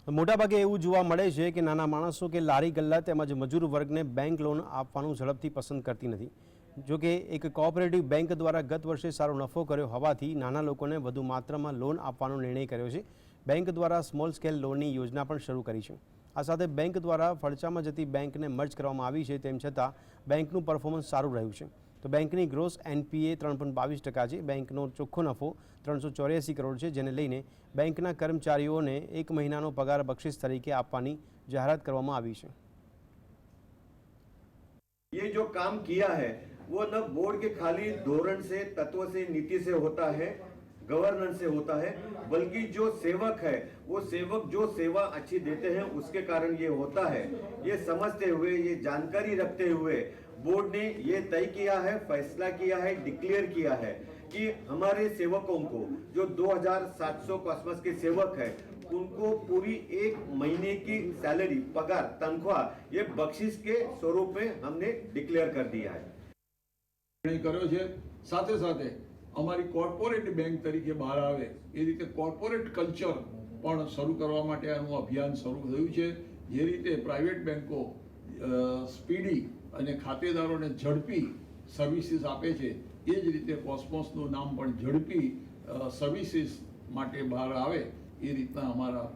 મોટાભાગે એવું જોવા મળે છે કે નાના માણસો કે લારી ગલ્લા તેમજ મજૂર વર્ગને બેંક લોન આપવાનું ઝડપથી પસંદ કરતી નથી. જો કે એક કોઓપરેટિવ બેંક દ્વારા ગત વર્ષે સારો નફો કર્યો હોવાથી નાના લોકોને વધુ માત્રામાં લોન આપવાનો નિર્ણય કર્યો છે. બેંક દ્વારા સ્મોલ સ્કેલ લોનની યોજના પણ શરૂ કરી છે. આ સાથે બેંક દ્વારા ફડચામાં જતી બેંકને મર્જ કરવામાં આવી છે. તેમ છતાં બેંકનું પરફોર્મન્સ સારું રહ્યું છે. તો બેંકની ગ્રોસ એનપીએ 3.22% છે. બેંકનો ચોખ્ખો નફો 384 કરોડ છે, જેને લઈને બેંકના કર્મચારીઓને 1 મહિનાનો પગાર બક્ષિસ તરીકે આપવાની જાહેરાત કરવામાં આવી છે. ये जो काम किया है वो न बोर्ड के खाली धोरण से, तत्व से, नीति से होता है, गवर्नेंस से होता है, बल्कि जो सेवक है वो सेवक जो सेवा अच्छी देते हैं उसके कारण ये होता है। ये समझते हुए, ये जानकारी रखते हुए बोर्ड ने ये तय किया है, फैसला किया है, डिक्लेयर किया है कि हमारे सेवकों को जो 2700 के आसपास के सेवक है उनको पूरी 1 महीने की सैलरी, पगार, तनख्वाह ये बख्शिश के स्वरूप में हमने डिक्लेयर कर दिया है। કર્યો છે સાથે સાથે અમારી કોર્પોરેટ બેંક તરીકે બહાર આવે એ રીતે કોર્પોરેટ કલ્ચર પણ શરૂ કરવા માટે આનું અભિયાન શરૂ થયું છે. જે રીતે પ્રાઇવેટ બેંકો સ્પીડી અને ખાતેદારોને ઝડપી સર્વિસીસ આપે છે એ જ રીતે કોસ્મોસનું નામ પણ ઝડપી સર્વિસીસ માટે બહાર આવે એ રીતના અમારા